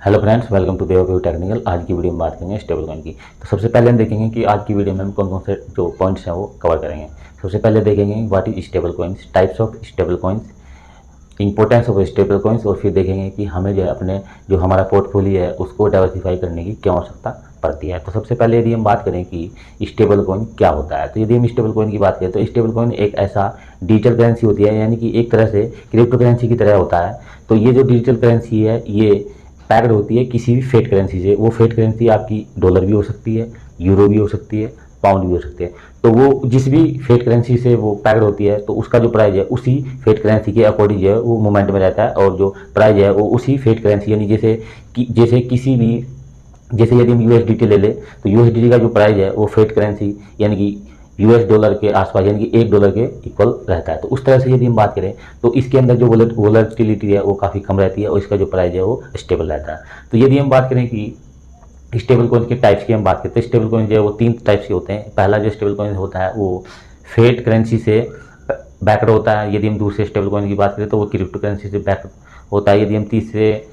Hello friends, welcome to देवव्यू technical. आज की वीडियो में बात करेंगे स्टेबल कॉइन की। तो सबसे पहले हम देखेंगे कि आज की वीडियो में हम कौन कौन से जो पॉइंट्स हैं वो कवर करेंगे। सबसे पहले देखेंगे what is stable coins, types of stable coins, importance of stable coins, और फिर देखेंगे कि हमें जो है अपने जो हमारा पोर्टफोलियो है उसको डाइवर्सिफाई करने की क्यों आवश्यकता पड़ती है। तो सबसे पहले यदि हम बात करें कि स्टेबल कॉइन क्या होता है, तो यदि हम स्टेबल कॉइन की बात करें तो स्टेबल कॉइन एक ऐसा डिजिटल करेंसी होती है, यानी कि एक तरह से क्रिप्टो करेंसी की तरह होता है। तो ये जो डिजिटल करेंसी है ये पैक्ड होती है किसी भी फेट करेंसी से। वो फेट करेंसी आपकी डॉलर भी हो सकती है, यूरो भी हो सकती है, पाउंड भी हो सकती है। तो वो जिस भी फेट करेंसी से वो पैक्ड होती है तो उसका जो प्राइस है उसी फेट करेंसी के अकॉर्डिंग जो है वो मूवमेंट में रहता है, और जो प्राइस है वो उसी फेट करेंसी, यानी जैसे किसी भी, जैसे यदि हम यूएसडीटी ले ले तो यूएसडीटी का जो प्राइस है वो फेट करेंसी यानी कि यूएस डॉलर के आसपास, यानी कि $1 के इक्वल रहता है। तो उस तरह से यदि हम बात करें तो इसके अंदर जो वोलेटिलिटी है वो काफ़ी कम रहती है और इसका जो प्राइस है वो स्टेबल रहता है। तो यदि हम बात करें कि स्टेबल कॉइन के टाइप्स की हम बात करते हैं, स्टेबल कॉइन जो है वो 3 टाइप्स के होते हैं। पहला जो स्टेबल कॉइन होता है वो फेट करेंसी से बैक्ड होता है। यदि हम दूसरे स्टेबल कॉइन की बात करें तो वो क्रिप्टो करेंसी से बैक्ड होता है। यदि हम तीसरे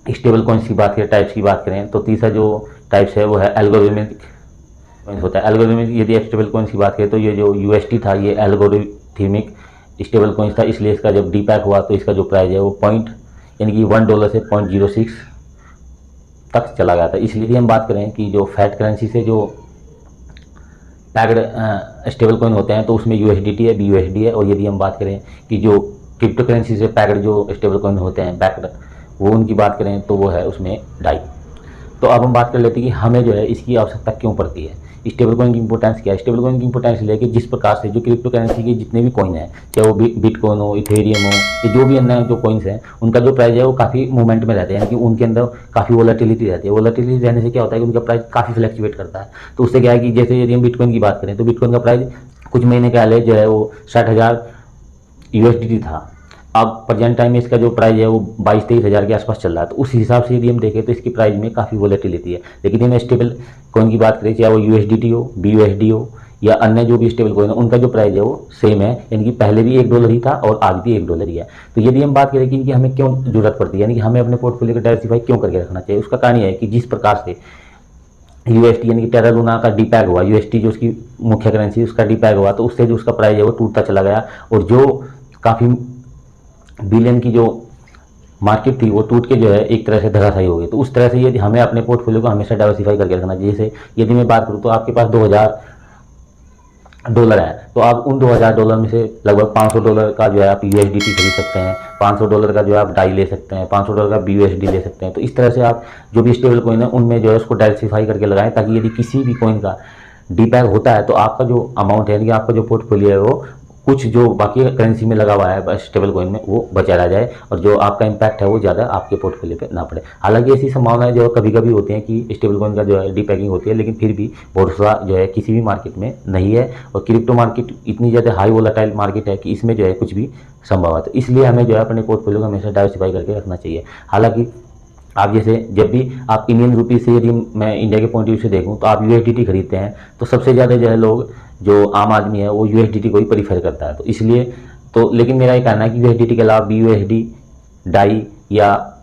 स्टेबल कॉइन्स की बात करें, टाइप्स की बात करें, तो तीसरा जो टाइप्स है वो है एल्गोरिथमिक कॉइन्स होता है। एल्गोरिथमिक यदि स्टेबल कॉइन्स की बात करें तो ये जो यूएसटी था ये एल्गोरिथमिक स्टेबल कॉइन्स था, इसलिए इसका जब डीपैक हुआ तो इसका जो प्राइस है वो पॉइंट यानी कि $1 से 0.06 तक चला गया था। इसलिए यदि हम बात करें कि जो फैट करेंसी से जो पैक्ड स्टेबल कॉइन होते हैं तो उसमें यूएसडीटी है, बीयूएसडी है। और यदि हम बात करें कि जो क्रिप्टो करेंसी से पैक्ड जो स्टेबल कॉइन होते हैं बैक्ड, वो उनकी बात करें तो वो है उसमें डाई। तो अब हम बात कर लेते हैं कि हमें जो है इसकी आवश्यकता क्यों पड़ती है, स्टेबल कॉइन की इंपॉर्टेंस क्या है। स्टेबल कॉइन की इंपॉर्टेंस है कि जिस प्रकार से जो क्रिप्टो करेंसी के जितने भी कॉइन हैं, चाहे वो बिटकॉइन हो, इथेरियम हो, ये जो भी अन्य जो कॉइन्स हैं उनका जो प्राइस है वो काफ़ी मूवमेंट में रहते हैं, यानी कि उनके अंदर काफ़ी वोलेटिलिटी रहती है। वोलेटिलिटी रहने से क्या होता है कि उनका प्राइस काफ़ी फ्लैक्चुएट करता है। तो उससे क्या है कि जैसे यदि हम बिटकॉइन की बात करें तो बिटकॉइन का प्राइस कुछ महीने पहले जो है वो 60,000 यूएसडीटी था। अब प्रेजेंट टाइम में इसका जो प्राइस है वो 22-23 हज़ार के आसपास चल रहा है। तो उस हिसाब से यदि हम देखें तो इसकी प्राइस में काफ़ी वोलेटिलिटी है। लेकिन यदि हम स्टेबल कॉइन की बात करें, चाहे वो यूएसडीटी हो, बीयूएसडी हो या अन्य जो भी स्टेबल कॉइन है, उनका जो प्राइस है वो सेम है, यानी कि पहले भी $1 ही था और आज भी $1 ही है। तो यदि हम बात करें कि इनकी हमें क्यों जरूरत पड़ती है, यानी कि हमें अपने पोर्टफोलियो को डाइवर्सिफाई क्यों करके रखना चाहिए, उसका कारण यह है कि जिस प्रकार से यूएसटी यानी कि टेरा लूना का डीपैग हुआ, यूएसटी जो उसकी मुख्य करेंसी उसका डीपैग हुआ, तो उससे जो उसका प्राइस है वो टूटता चला गया, और जो काफ़ी बिलियन की जो मार्केट थी वो टूट के जो है एक तरह से धराशायी हो गई। तो उस तरह से यदि हमें अपने पोर्टफोलियो को हमेशा डाइवर्सिफाई करके रखना चाहिए। जैसे यदि मैं बात करूँ तो आपके पास $2000 है, तो आप उन $2000 में से लगभग $500 का जो है आप यूएसडीटी खरीद सकते हैं, $500 का जो है आप डाई ले सकते हैं, $500 का बीयूएसडी ले सकते हैं। तो इस तरह से आप जो भी स्टेबल कॉइन है उनमें जो है उसको डाइवर्सिफाई करके लगाएं, ताकि यदि किसी भी कॉइन का डीपैग होता है तो आपका जो अमाउंट है, यानी कि आपका जो पोर्टफोलियो है वो कुछ जो बाकी करेंसी में लगा हुआ है स्टेबल कॉइन में वो बचा रह जाए, और जो आपका इम्पैक्ट है वो ज़्यादा आपके पोर्टफोलियो पे ना पड़े। हालांकि ऐसी संभावनाएं जो कभी कभी होती हैं कि स्टेबल कॉइन का जो है डीपैकिंग होती है, लेकिन फिर भी बोर्सा जो है किसी भी मार्केट में नहीं है, और क्रिप्टो मार्केट इतनी ज़्यादा हाई वोलेटाइल मार्केट है कि इसमें जो है कुछ भी संभव है। तो इसलिए हमें जो है अपने पोर्टफोलियो को हमेशा डाइवर्सिफाई करके रखना चाहिए। हालांकि आप जैसे जब भी आप इंडियन रुपी से, यदि मैं इंडिया के पॉइंट ऑफ व्यू से देखूं तो आप यूएसडीटी खरीदते हैं तो सबसे ज़्यादा जो है लोग, जो आम आदमी है वो यूएसडीटी को ही प्रीफर करता है। तो इसलिए तो लेकिन मेरा ये कहना है कि यूएसडीटी के अलावा बीयूएसडी, डाई या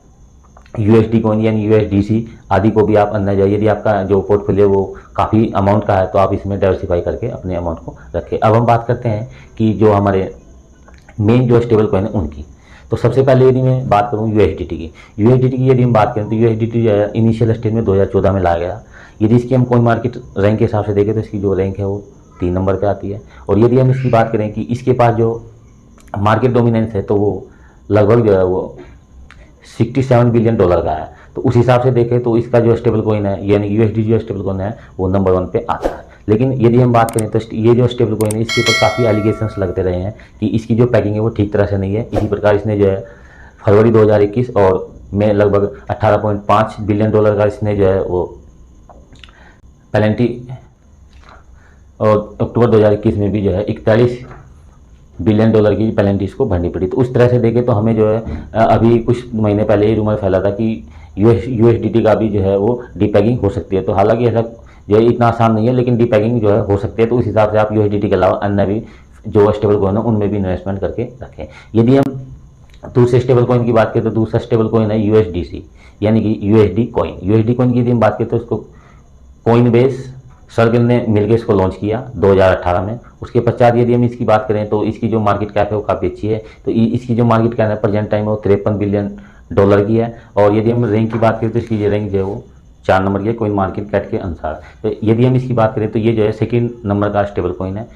यूएसडी कॉइन यानी यूएसडीसी आदि को भी आप अंदर जाइए। यदि आपका जो पोर्टफोलियो वो काफ़ी अमाउंट का है तो आप इसमें डाइवर्सिफाई करके अपने अमाउंट को रखें। अब हम बात करते हैं कि जो हमारे मेन जो स्टेबल कॉइन है उनकी। तो सबसे पहले यदि मैं बात करूं यूएसडीटी की यदि हम बात करें तो यूएसडीटी जो है इनिशियल स्टेज में 2014 में लाया गया। यदि इसकी हम कॉइन मार्केट रैंक के हिसाब से देखें तो इसकी जो रैंक है वो 3 नंबर पे आती है। और यदि हम इसकी बात करें कि इसके पास जो मार्केट डोमिनेंस है तो वो लगभग जो है वो $67 बिलियन का है। तो उस हिसाब से देखें तो इसका जो स्टेबल कॉइन है यानी यूएसडी जो स्टेबल कॉइन है वो नंबर 1 पे आता है। लेकिन यदि हम बात करें तो ये जो स्टेबल कॉइन है इसके ऊपर काफ़ी एलिगेशंस लगते रहे हैं कि इसकी जो पैकिंग है वो ठीक तरह से नहीं है। इसी प्रकार इसने जो है फरवरी 2021 और में लगभग $18.5 बिलियन का इसने जो है वो पेनल्टी, और अक्टूबर 2021 में भी जो है $41 बिलियन की पेनल्टी इसको भरनी पड़ी। तो उस तरह से देखें तो हमें जो है अभी कुछ महीने पहले ही रूमर फैला था कि यूएसडीटी का भी जो है वो डीपैगिंग हो सकती है। तो हालांकि ऐसा जो है इतना आसान नहीं है, लेकिन डीपैगिंग जो है हो सकती है। तो उस हिसाब से आप यूएसडीटी के अलावा अन्य भी जो स्टेबल कॉइन है उनमें भी इन्वेस्टमेंट करके रखें। यदि हम दूसरे स्टेबल कॉइन की बात करें तो दूसरा स्टेबल कॉइन है यूएसडीसी, यानी कि यूएसडी कॉइन। यूएसडी कॉइन की यदि हम बात करें तो इसको कॉइन बेस सर्कल ने मिलकर इसको लॉन्च किया 2018 में। उसके पश्चात यदि हम इसकी बात करें तो इसकी जो मार्केट कैप है वो काफ़ी अच्छी है। तो इसकी जो मार्केट कैप है प्रेजेंट टाइम में वो $53 बिलियन की है। और यदि हम रैंक की बात करें तो इसकी रैंक जो है वो 4 नंबर की है कॉइन मार्केट कैप के अनुसार। तो यदि हम इसकी बात करें तो ये जो है सेकेंड नंबर का स्टेबल कॉइन है।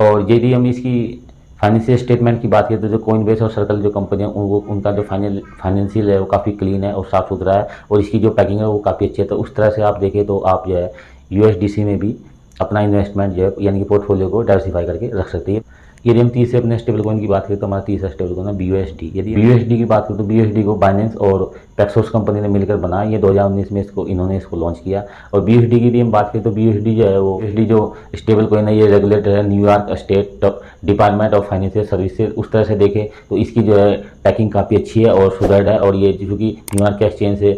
और यदि हम इसकी फाइनेंशियल स्टेटमेंट की बात करें तो जो कॉइन बेस और सर्कल जो कंपनी है उनका जो फाइनेंशियल है वो काफ़ी क्लीन है और साफ़ सुथरा है, और इसकी जो पैकिंग है वो काफ़ी अच्छी है। तो उस तरह से आप देखें तो आप जो है यूएसडीसी में भी अपना इन्वेस्टमेंट जो है यानी कि पोर्टफोलियो को डाइवर्सिफाई करके रख सकते हैं। यदि हम तीसरे अपने स्टेबल कॉइन की बात करें तो हमारा तीसरा स्टेबल कॉइन है BUSD। यदि BUSD की बात करें तो BUSD को बाइनेंस और पैक्सोस कंपनी ने मिलकर बनाया। ये 2019 में इन्होंने इसको लॉन्च किया। और BUSD की यदि हम बात करें तो BUSD जो है वो BUSD जो स्टेबल कॉइन है ये रेगुलेटेड है New York state department of financial services. उस तरह से देखें तो इसकी जो है पैकिंग काफ़ी अच्छी है और सुदृढ़ है, और ये चूँकि न्यूयॉर्क के एक्सचेंज से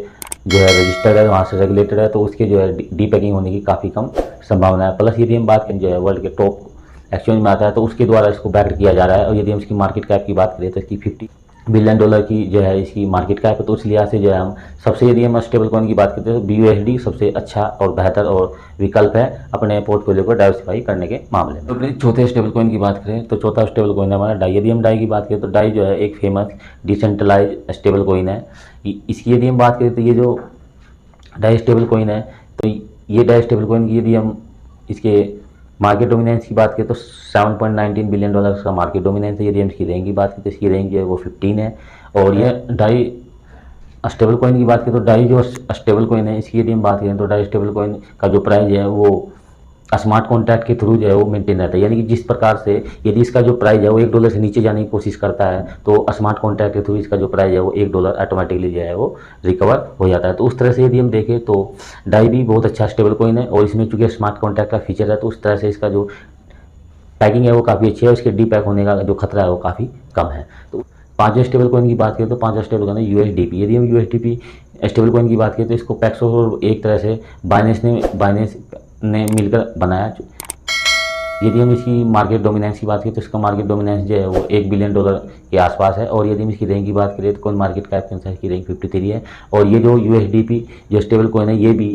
जो है रजिस्टर्ड है, वहाँ से रेगुलेटेड है, तो उसके जो है डी पैकिंग होने की काफ़ी कम संभावना है। प्लस यदि हम बात करें जो है वर्ल्ड के टॉप एक्सचेंज में आता है तो उसके द्वारा इसको बैक्ड किया जा रहा है। और यदि हम इसकी मार्केट कैप की बात करें तो इसकी $50 बिलियन की जो है इसकी मार्केट कैप है। तो उस लिहाज से जो है हम सबसे यदि हम स्टेबल कॉइन की बात करते हैं तो BUSD सबसे अच्छा और बेहतर और विकल्प है अपने पोर्टफोलियो को डाइवर्सिफाई करने के मामले में। तो अपने चौथे स्टेबल कॉइन की बात करें तो चौथा स्टेबल कॉइन है हमारा डाई। यदि हम डाई की बात करें तो डाई जो है एक फेमस डिसेंट्रलाइज स्टेबल कॉइन है। इसकी यदि हम बात करें तो ये जो डाई स्टेबल कॉइन है तो ये डाई स्टेबल कॉइन की यदि हम इसके मार्केट डोमिनेंस की बात करें तो $7.19 बिलियन का मार्केट डोमिनेंस है। यदि हम इसकी रैंक की बात करें तो इसकी रैंक जो है वो 15 है। और ये डाई स्टेबल कॉइन की बात करें तो डाई जो स्टेबल कॉइन है इसकी यदि हम बात करें तो डाई स्टेबल कॉइन का जो प्राइस है वो स्मार्ट कॉन्ट्रैक्ट के थ्रू जो है वो मेंटेन रहता है। यानी कि जिस प्रकार से यदि इसका जो प्राइस है वो $1 से नीचे जाने की कोशिश करता है तो स्मार्ट कॉन्ट्रैक्ट के थ्रू इसका जो प्राइस है वो $1 ऑटोमेटिकली जो है वो रिकवर हो जाता है। तो उस तरह से यदि हम देखें तो डाई भी बहुत अच्छा स्टेबल कॉइन है, और इसमें चूंकि स्मार्ट कॉन्ट्रैक्ट का फीचर है तो उस तरह से इसका जो पैकिंग है वो काफ़ी अच्छी है, उसके डी पैक होने का जो खतरा है वो काफ़ी कम है। तो पांचवें स्टेबल कॉइन की बात करें तो पांचवा स्टेबल कॉइन है USDP। यदि हम USDP स्टेबल कॉइन की बात करें तो इसको पैक्सोस और एक तरह से बाइनेंस ने मिलकर बनाया। यदि हम इसकी मार्केट डोमिनेंस की बात करें तो इसका मार्केट डोमिनेंस जो है वो $1 बिलियन के आसपास है। और यदि हम इसकी रैंक की बात करें तो कॉइन मार्केट कैप के अनुसार इसकी रैंक 53 है। और ये जो USDP जो स्टेबल कॉइन है ये भी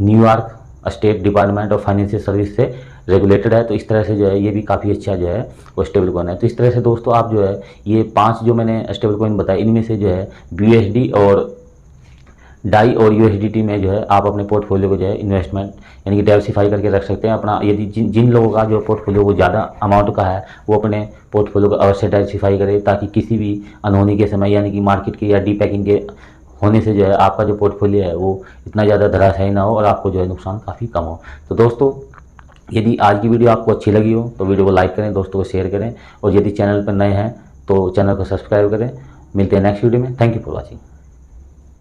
New York state department of financial service से रेगुलेटेड है। तो इस तरह से जो है ये भी काफ़ी अच्छा जो है वो स्टेबल कॉइन है। तो इस तरह से दोस्तों आप जो है ये 5 जो मैंने स्टेबल कॉइन बताए इनमें से जो है BUSD और डाई और USDT में जो है आप अपने पोर्टफोलियो को जो है इन्वेस्टमेंट यानी कि डाइवर्सिफाई करके रख सकते हैं अपना। यदि जिन लोगों का जो पोर्टफोलियो वो ज़्यादा अमाउंट का है वो अपने पोर्टफोलियो को अवश्य डाइवर्सिफाई करें, ताकि किसी भी अनहोनी के समय यानी कि मार्केट के या डी पैकिंग के होने से जो है आपका जो पोर्टफोलियो है वो इतना ज़्यादा धराशायी ना हो और आपको जो है नुकसान काफ़ी कम हो। तो दोस्तों यदि आज की वीडियो आपको अच्छी लगी हो तो वीडियो को लाइक करें, दोस्तों को शेयर करें, और यदि चैनल पर नए हैं तो चैनल को सब्सक्राइब करें। मिलते हैं नेक्स्ट वीडियो में। Thank you for watching.